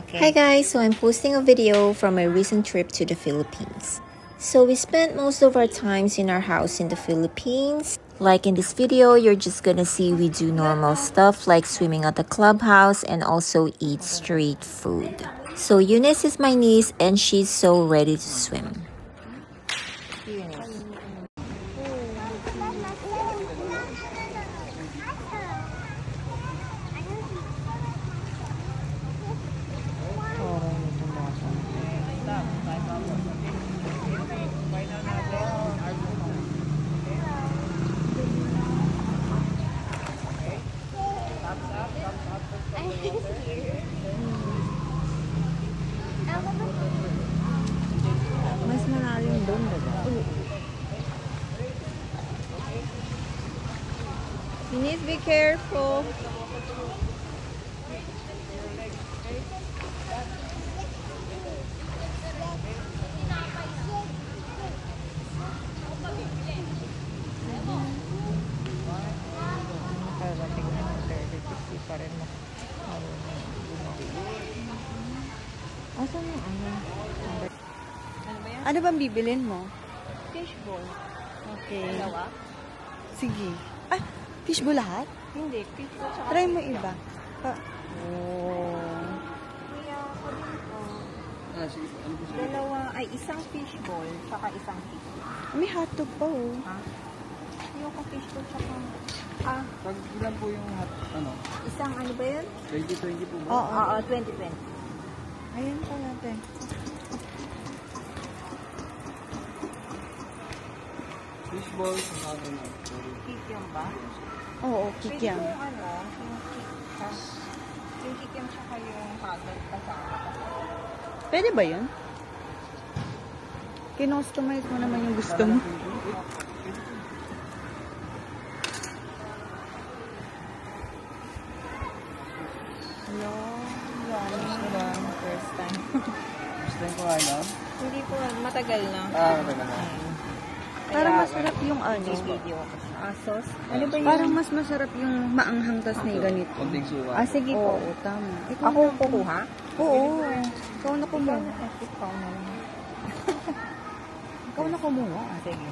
Okay. Hi guys, so I'm posting a video from my recent trip to the Philippines. So we spent most of our times in our house in the Philippines. Like in this video, you're just gonna see we do normal stuff like swimming at the clubhouse and also eat street food. So Eunice is my niece and she's so ready to swim. Mas malalim doon, diba? You need to be careful. Asan yung ano? Ano bang bibilin mo? Fishball. Okay. Dalawa? Sige. Ah, fishbowl lahat? Hindi, fishball tsaka... Try mo iba. Oh. Kuya, sabi ko. Dalawa, ay isang fishball tsaka isang fishball. May hotdog pa oh. Ha? Yung fishball tsaka... Pag ilan po yung ano? Isang ano ba yun? 2020 po ba? Oo. 2020. Ayan pa natin. Fishball, sa ano? Kikiam ba? Oo, Pwede kikiam. yung ano, yung kikiam tsaka yung hotdog kasama. Pwede ba yun? Kinostomize mo naman yung gusto mo. Hello, yummy. First time. First time ko ano? Hindi po, matagal na. Matagal na. Parang masarap yung ano. Video ko. Sauce? Ano ba yun? Parang mas masarap yung maanghang tas na ganito. Konting suka. Sige po. Oo, tama. Ako kukuha? Oo. Ikaw na kumuha. Ikaw na lang. Ikaw na kumuha. Sige.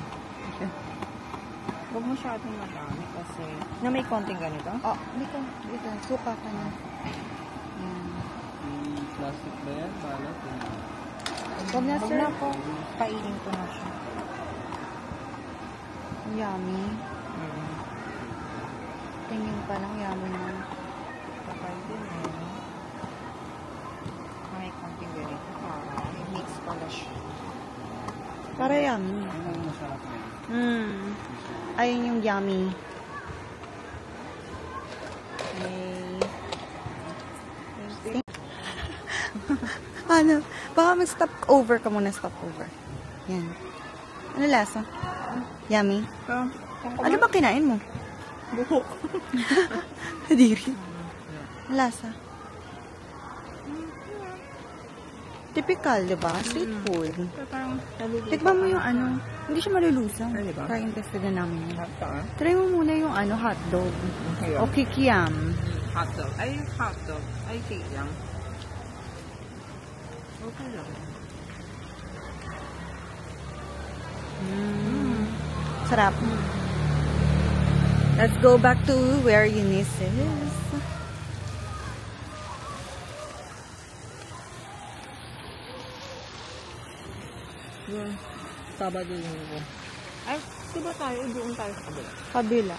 Huwag masyadong madami kasi na may konting ganito. Oh, dito. Suka ka na. Yan. Yung plastic ba yan? Balat? Huwag na, sir. po. Kainin ko na siya. Yummy. Tingin pa lang, yummy na. Kapal din eh. May konting ganito para mix pala siya. Para yummy. Yun ang masarap na yun. Ayun yung yummy. Ano? Baka mag-stop over ka muna. Stop over. Yan. Ano lasa? Yummy? Ano ba kinain mo? Buhok. Hadiri. Lasa? Typical, diba? Street food. Parang naluluto. Tikman mo yung ano. Hindi siya malulusaw. Ay, diba? Try tested na namin yun. Hotdog. Try mo muna yung ano, hotdog. Okay. O kikiam. Hotdog. Ay, hotdog. Ay, kikiam. Okay lang. Sarap. Let's go back to where Eunice is. Yung Sabado yung ko. Ay, diba tayo? Doon tayo sa kabila. Kabila.